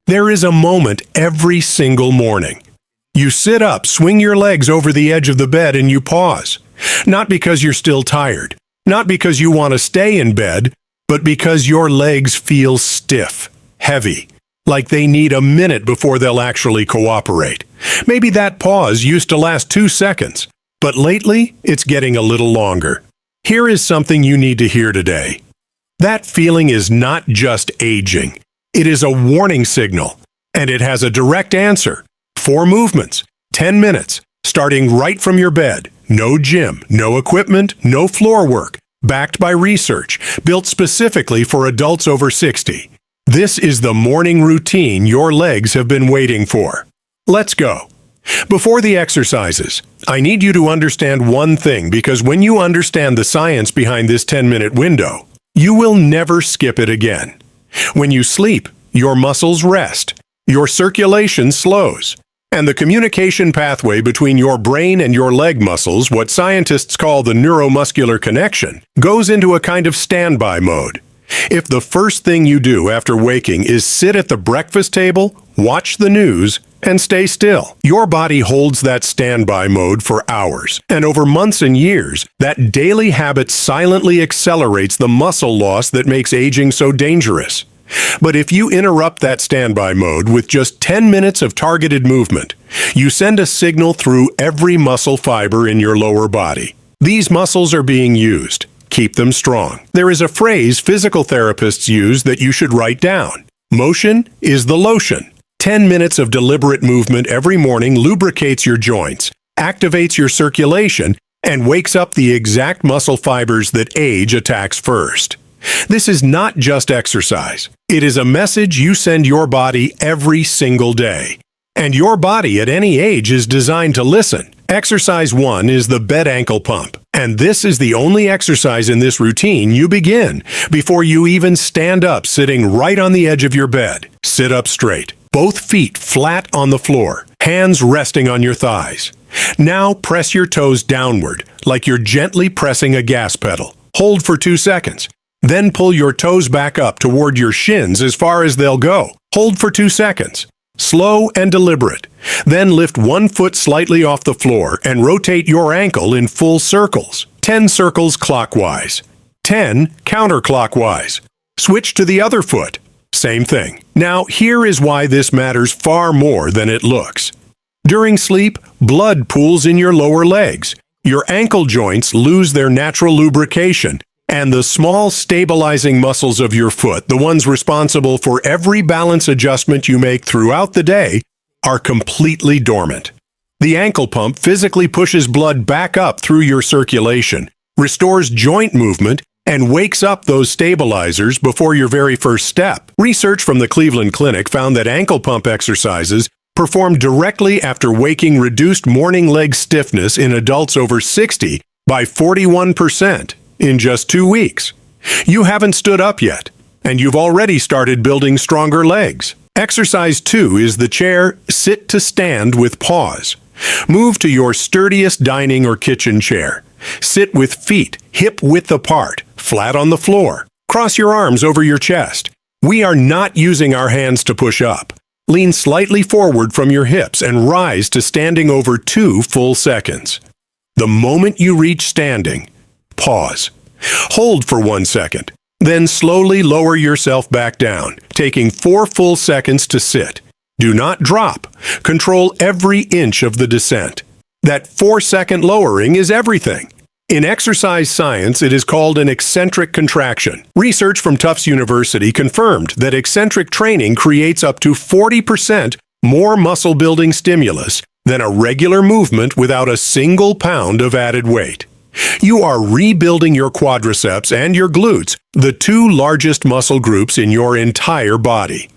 There is a moment every single morning. You sit up, swing your legs over the edge of the bed, and you pause. Not because you're still tired, not because you want to stay in bed, but because your legs feel stiff, heavy, like they need a minute before they'll actually cooperate. Maybe that pause used to last 2 seconds, but lately it's getting a little longer. Here is something you need to hear today. That feeling is not just aging. It is a warning signal, and it has a direct answer. 4 movements, 10 minutes, starting right from your bed. No gym, no equipment, no floor work. Backed by research, built specifically for adults over 60. This is the morning routine your legs have been waiting for. Let's go. Before the exercises, I need you to understand one thing, because when you understand the science behind this 10-minute window, you will never skip it again. When you sleep, your muscles rest, your circulation slows, and the communication pathway between your brain and your leg muscles, what scientists call the neuromuscular connection, goes into a kind of standby mode. If the first thing you do after waking is sit at the breakfast table, watch the news, and stay still, your body holds that standby mode for hours. And over months and years, that daily habit silently accelerates the muscle loss that makes aging so dangerous. But if you interrupt that standby mode with just 10 minutes of targeted movement, you send a signal through every muscle fiber in your lower body. These muscles are being used. Keep them strong. There is a phrase physical therapists use that you should write down. Motion is the lotion. 10 minutes of deliberate movement every morning lubricates your joints, activates your circulation, and wakes up the exact muscle fibers that age attacks first. This is not just exercise. It is a message you send your body every single day. And your body at any age is designed to listen. Exercise 1 is the bed ankle pump. And this is the only exercise in this routine you begin before you even stand up, sitting right on the edge of your bed. Sit up straight, both feet flat on the floor, hands resting on your thighs. Now press your toes downward, like you're gently pressing a gas pedal. Hold for 2 seconds. Then pull your toes back up toward your shins as far as they'll go. Hold for 2 seconds. Slow and deliberate. Then lift one foot slightly off the floor and rotate your ankle in full circles. 10 circles clockwise. 10 counterclockwise. Switch to the other foot. Same thing. Now, here is why this matters far more than it looks. During sleep, blood pools in your lower legs. Your ankle joints lose their natural lubrication, and the small stabilizing muscles of your foot, the ones responsible for every balance adjustment you make throughout the day, are completely dormant. The ankle pump physically pushes blood back up through your circulation, restores joint movement, and wakes up those stabilizers before your very first step. Research from the Cleveland Clinic found that ankle pump exercises performed directly after waking reduced morning leg stiffness in adults over 60 by 41%. In just 2 weeks. You haven't stood up yet, and you've already started building stronger legs. Exercise 2 is the chair sit to stand with pause. Move to your sturdiest dining or kitchen chair. Sit with feet hip width apart, flat on the floor. Cross your arms over your chest. We are not using our hands to push up. Lean slightly forward from your hips and rise to standing over 2 full seconds. The moment you reach standing, pause. Hold for 1 second. Then slowly lower yourself back down, taking 4 full seconds to sit. Do not drop. Control every inch of the descent. That 4-second lowering is everything. In exercise science, it is called an eccentric contraction. Research from Tufts University confirmed that eccentric training creates up to 40% more muscle-building stimulus than a regular movement without a single pound of added weight. You are rebuilding your quadriceps and your glutes, the 2 largest muscle groups in your entire body.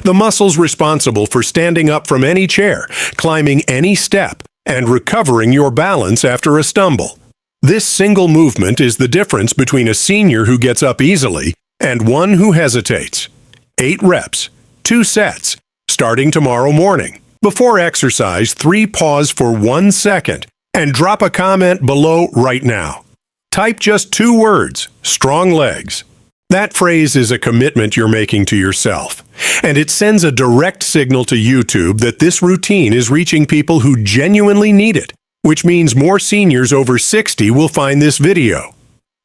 The muscles responsible for standing up from any chair, climbing any step, and recovering your balance after a stumble. This single movement is the difference between a senior who gets up easily and one who hesitates. 8 reps, 2 sets, starting tomorrow morning. Before exercise, 3 pause for 1 second. And drop a comment below right now. Type just 2 words, strong legs. That phrase is a commitment you're making to yourself, and it sends a direct signal to YouTube that this routine is reaching people who genuinely need it, which means more seniors over 60 will find this video.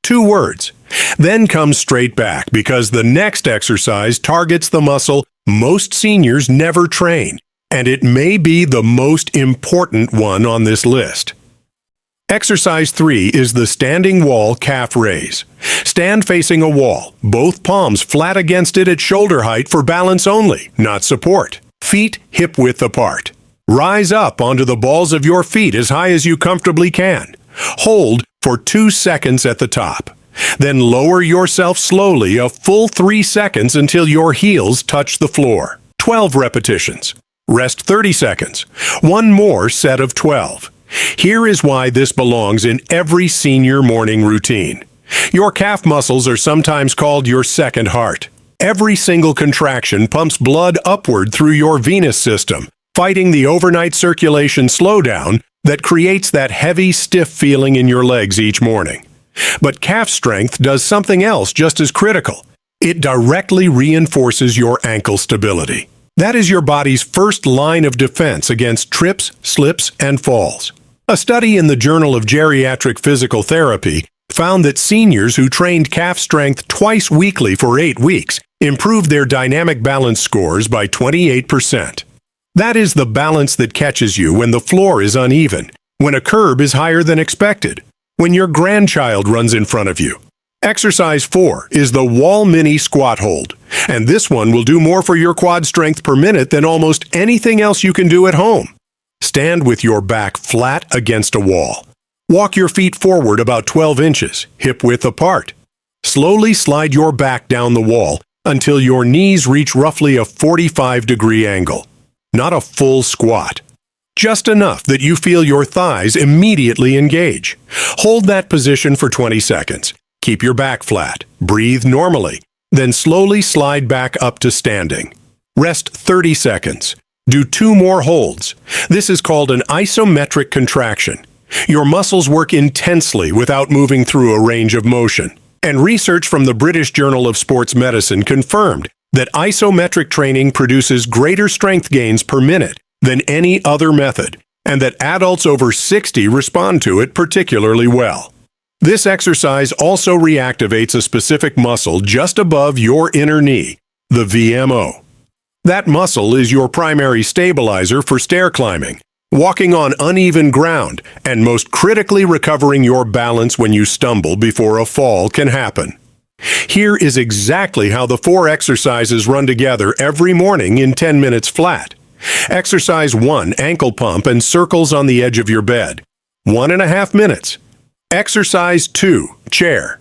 2 words. Then come straight back, because the next exercise targets the muscle most seniors never train, and it may be the most important one on this list. Exercise 3 is the standing wall calf raise. Stand facing a wall, both palms flat against it at shoulder height for balance only, not support. Feet hip-width apart. Rise up onto the balls of your feet as high as you comfortably can. Hold for 2 seconds at the top. Then lower yourself slowly a full 3 seconds until your heels touch the floor. 12 repetitions. Rest 30 seconds. One more set of 12. Here is why this belongs in every senior morning routine. Your calf muscles are sometimes called your second heart. Every single contraction pumps blood upward through your venous system, fighting the overnight circulation slowdown that creates that heavy, stiff feeling in your legs each morning. But calf strength does something else just as critical. It directly reinforces your ankle stability. That is your body's first line of defense against trips, slips, and falls. A study in the Journal of Geriatric Physical Therapy found that seniors who trained calf strength twice weekly for 8 weeks improved their dynamic balance scores by 28%. That is the balance that catches you when the floor is uneven, when a curb is higher than expected, when your grandchild runs in front of you. Exercise 4 is the wall mini squat hold, and this one will do more for your quad strength per minute than almost anything else you can do at home. Stand with your back flat against a wall. Walk your feet forward about 12 inches, hip-width apart. Slowly slide your back down the wall until your knees reach roughly a 45-degree angle. Not a full squat. Just enough that you feel your thighs immediately engage. Hold that position for 20 seconds. Keep your back flat. Breathe normally. Then slowly slide back up to standing. Rest 30 seconds. Do 2 more holds. This is called an isometric contraction. Your muscles work intensely without moving through a range of motion. And research from the British Journal of Sports Medicine confirmed that isometric training produces greater strength gains per minute than any other method, and that adults over 60 respond to it particularly well. This exercise also reactivates a specific muscle just above your inner knee, the VMO. That muscle is your primary stabilizer for stair climbing, walking on uneven ground, and most critically recovering your balance when you stumble before a fall can happen. Here is exactly how the 4 exercises run together every morning in 10 minutes flat. Exercise 1, ankle pump and circles on the edge of your bed. 1.5 minutes. Exercise 2, chair.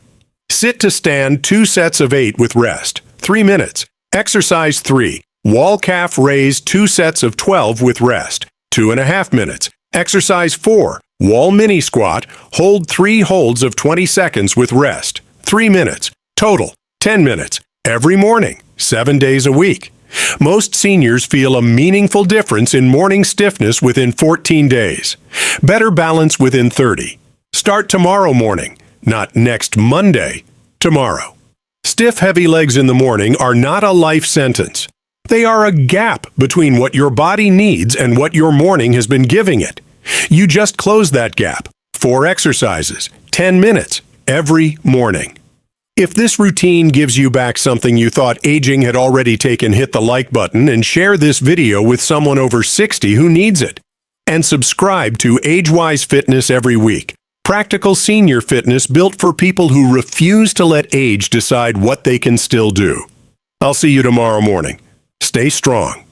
Sit to stand 2 sets of 8 with rest. 3 minutes. Exercise 3, wall calf raise 2 sets of 12 with rest. 2.5 minutes. Exercise 4, wall mini squat. Hold 3 holds of 20 seconds with rest. 3 minutes. Total, 10 minutes. Every morning, 7 days a week. Most seniors feel a meaningful difference in morning stiffness within 14 days. Better balance within 30. Start tomorrow morning, not next Monday, tomorrow. Stiff, heavy legs in the morning are not a life sentence. They are a gap between what your body needs and what your morning has been giving it. You just close that gap. 4 exercises, 10 minutes, every morning. If this routine gives you back something you thought aging had already taken, hit the like button and share this video with someone over 60 who needs it. And subscribe to AgeWise Fitness every week. Practical senior fitness built for people who refuse to let age decide what they can still do. I'll see you tomorrow morning. Stay strong.